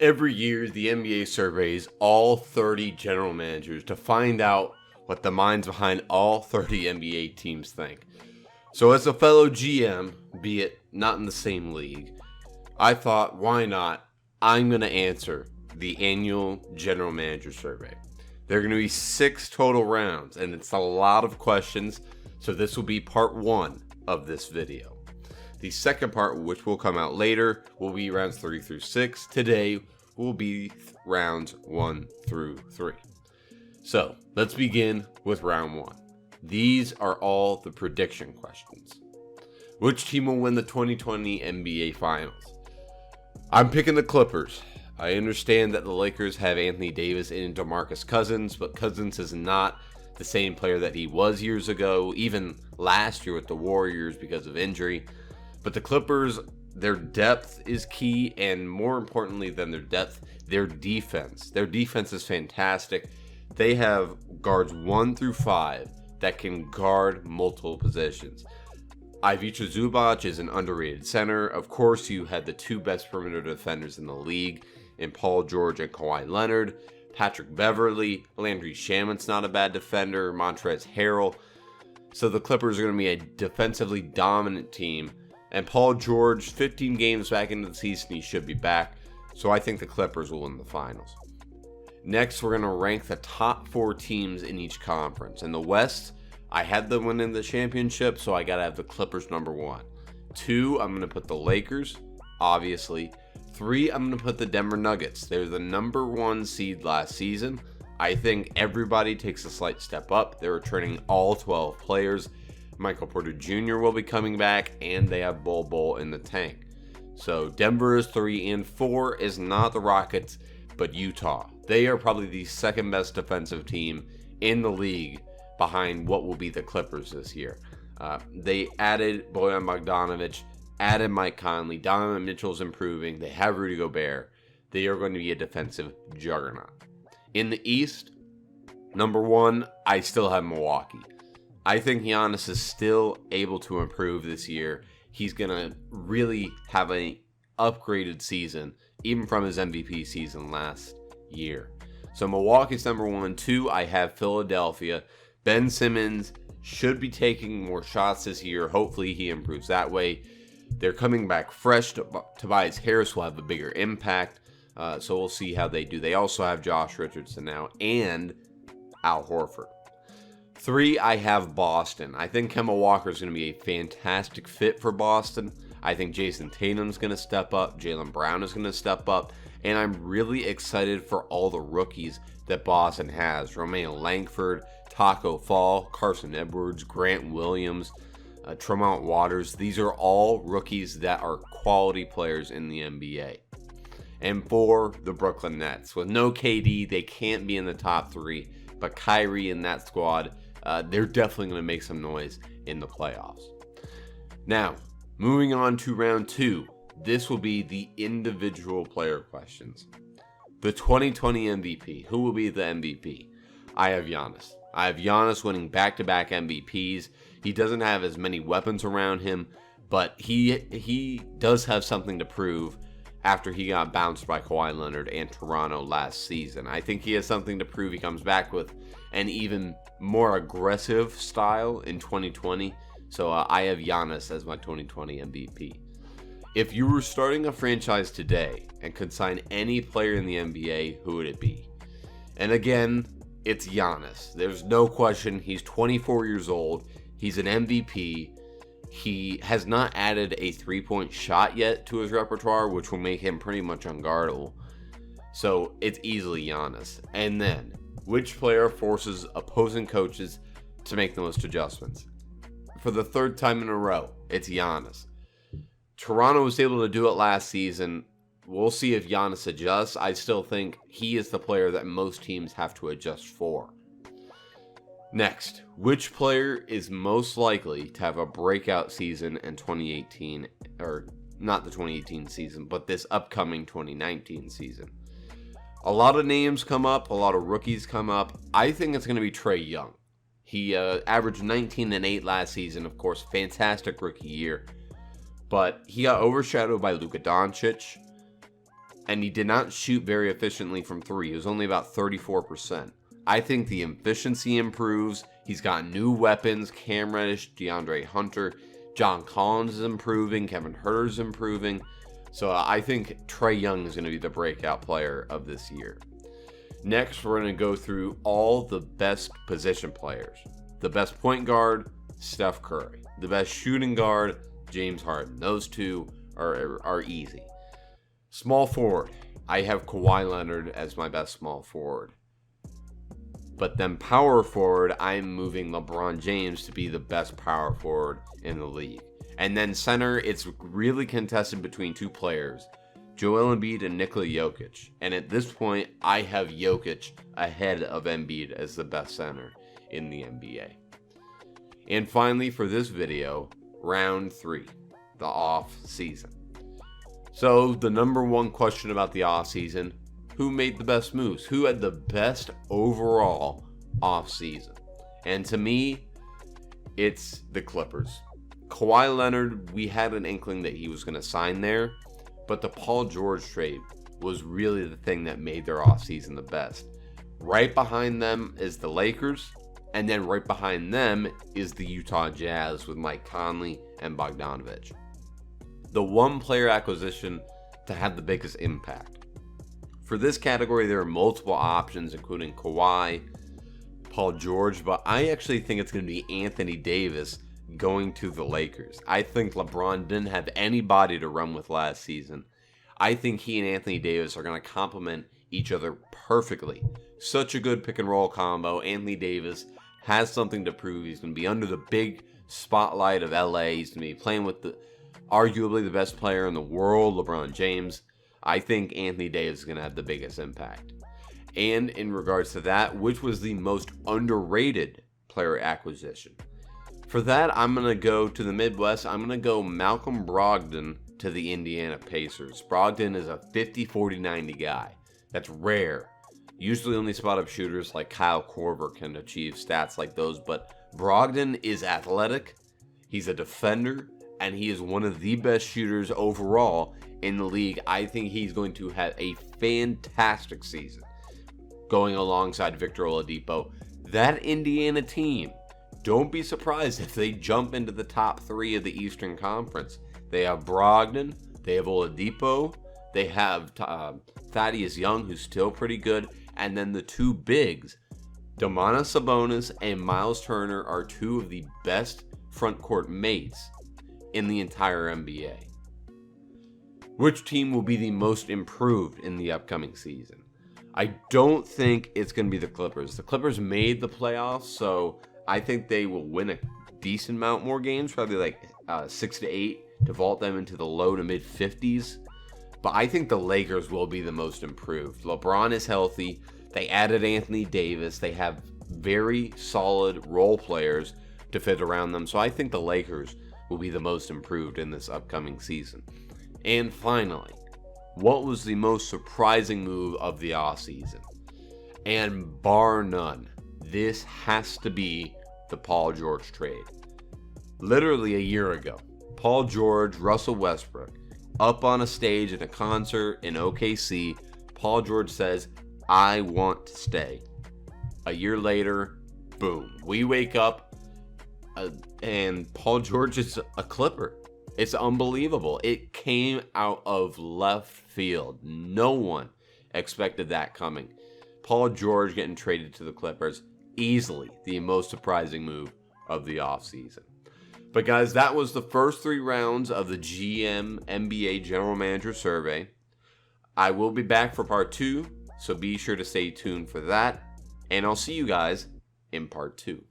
Every year, the NBA surveys all 30 general managers to find out what the minds behind all 30 NBA teams think. So as a fellow GM, be it not in the same league, I thought, why not? I'm going to answer the annual general manager survey. There are going to be 6 total rounds, and it's a lot of questions, so this will be part 1 of this video. The second part, which will come out later, will be rounds 3 through 6. Today will be rounds 1 through 3. So, let's begin with round 1. These are all the prediction questions. Which team will win the 2020 NBA Finals? I'm picking the Clippers. I understand that the Lakers have Anthony Davis and DeMarcus Cousins, but Cousins is not the same player that he was years ago, even last year with the Warriors because of injury. But the Clippers, their depth is key, and more importantly than their depth, their defense. Their defense is fantastic. They have guards 1 through 5 that can guard multiple positions. Ivica Zubac is an underrated center. Of course, you had the 2 best perimeter defenders in the league in Paul George and Kawhi Leonard. Patrick Beverley, Landry Shamet's not a bad defender, Montrezl Harrell. So the Clippers are going to be a defensively dominant team. And Paul George, 15 games back into the season, he should be back. So I think the Clippers will win the finals. Next, we're going to rank the top 4 teams in each conference. In the West, I had them winning the championship, so I got to have the Clippers number 1. 2, I'm going to put the Lakers, obviously. 3, I'm going to put the Denver Nuggets. They're the number 1 seed last season. I think everybody takes a slight step up. They're returning all 12 players. Michael Porter Jr. will be coming back, and they have Bol Bol in the tank. So Denver is 3, and 4 is not the Rockets, but Utah. They are probably the second best defensive team in the league behind what will be the Clippers this year. They added Bojan Bogdanovic, added Mike Conley, Donovan Mitchell's improving, they have Rudy Gobert. They are going to be a defensive juggernaut. In the East, number 1, I still have Milwaukee. I think Giannis is still able to improve this year. He's going to really have an upgraded season, even from his MVP season last year. So Milwaukee's number 1. 2, I have Philadelphia. Ben Simmons should be taking more shots this year. Hopefully he improves that way. They're coming back fresh. Tobias Harris will have a bigger impact. So we'll see how they do. They also have Josh Richardson now and Al Horford. 3, I have Boston. I think Kemba Walker is going to be a fantastic fit for Boston. I think Jason Tatum's going to step up. Jaylen Brown is going to step up. And I'm really excited for all the rookies that Boston has. Romeo Langford, Taco Fall, Carson Edwards, Grant Williams, Tremont Waters. These are all rookies that are quality players in the NBA. And 4, the Brooklyn Nets. With no KD, they can't be in the top 3. But Kyrie and that squad, they're definitely going to make some noise in the playoffs. Now, moving on to round 2. This will be the individual player questions. The 2020 MVP. Who will be the MVP? I have Giannis. I have Giannis winning back-to-back MVPs. He doesn't have as many weapons around him, but he does have something to prove after he got bounced by Kawhi Leonard and Toronto last season. I think he has something to prove. He comes back with an even more aggressive style in 2020. So I have Giannis as my 2020 MVP. If you were starting a franchise today and could sign any player in the NBA, who would it be? And again, it's Giannis. There's no question. He's 24 years old. He's an MVP. He has not added a 3-point shot yet to his repertoire, which will make him pretty much unguardable. So it's easily Giannis. And then, which player forces opposing coaches to make the most adjustments? For the 3rd time in a row, it's Giannis. Toronto was able to do it last season. We'll see if Giannis adjusts. I still think he is the player that most teams have to adjust for. Next, which player is most likely to have a breakout season in 2018, or not the 2018 season, but this upcoming 2019 season? A lot of names come up, a lot of rookies come up. I think it's going to be Trae Young. He averaged 19 and 8 last season, of course, fantastic rookie year. But he got overshadowed by Luka Doncic. and he did not shoot very efficiently from three. It was only about 34%. I think the efficiency improves. He's got new weapons, Cam Reddish, DeAndre Hunter, John Collins is improving, Kevin Huerter is improving. So I think Trae Young is going to be the breakout player of this year. Next, we're going to go through all the best position players. The best point guard, Steph Curry. The best shooting guard, James Harden. Those two are easy. Small forward, I have Kawhi Leonard as my best small forward. But then power forward, I'm moving LeBron James to be the best power forward in the league. And then center, it's really contested between two players, Joel Embiid and Nikola Jokic. And at this point, I have Jokic ahead of Embiid as the best center in the NBA. And finally, for this video, round 3, the off season. So the number one question about the off season, who made the best moves? Who had the best overall off season? And to me, it's the Clippers. Kawhi Leonard, we had an inkling that he was going to sign there, but the Paul George trade was really the thing that made their offseason the best. Right behind them is the Lakers, and then right behind them is the Utah Jazz with Mike Conley and Bogdanovich. The one player acquisition to have the biggest impact. For this category, there are multiple options, including Kawhi, Paul George, but I actually think it's going to be Anthony Davis going to the Lakers. I think LeBron didn't have anybody to run with last season. I think he and Anthony Davis are going to complement each other perfectly. Such a good pick and roll combo. Anthony Davis has something to prove. He's going to be under the big spotlight of LA. He's going to be playing with arguably the best player in the world, LeBron James. I think Anthony Davis is going to have the biggest impact. And in regards to that, which was the most underrated player acquisition? For that, I'm going to go to the Midwest. I'm going to go Malcolm Brogdon to the Indiana Pacers. Brogdon is a 50-40-90 guy. That's rare. Usually only spot-up shooters like Kyle Korver can achieve stats like those, but Brogdon is athletic, he's a defender, and he is one of the best shooters overall in the league. I think he's going to have a fantastic season going alongside Victor Oladipo. That Indiana team, don't be surprised if they jump into the top 3 of the Eastern Conference. They have Brogdon, they have Oladipo, they have Thaddeus Young, who's still pretty good, and then the two bigs, Domantas Sabonis and Miles Turner, are two of the best front court mates in the entire NBA. Which team will be the most improved in the upcoming season? I don't think it's going to be the Clippers. The Clippers made the playoffs, so I think they will win a decent amount more games, probably like 6 to 8, to vault them into the low to mid 50s. But I think the Lakers will be the most improved. LeBron is healthy. They added Anthony Davis. They have very solid role players to fit around them. So I think the Lakers will be the most improved in this upcoming season. And finally, what was the most surprising move of the offseason? And bar none, this has to be the Paul George trade. Literally a year ago, Paul George, Russell Westbrook, up on a stage at a concert in OKC, Paul George says, "I want to stay." A year later, boom, we wake up and Paul George is a Clipper. It's unbelievable. It came out of left field. No one expected that coming. Paul George getting traded to the Clippers, easily the most surprising move of the offseason. But guys, that was the first 3 rounds of the GM NBA General Manager Survey. I will be back for part 2, so be sure to stay tuned for that. And I'll see you guys in part 2.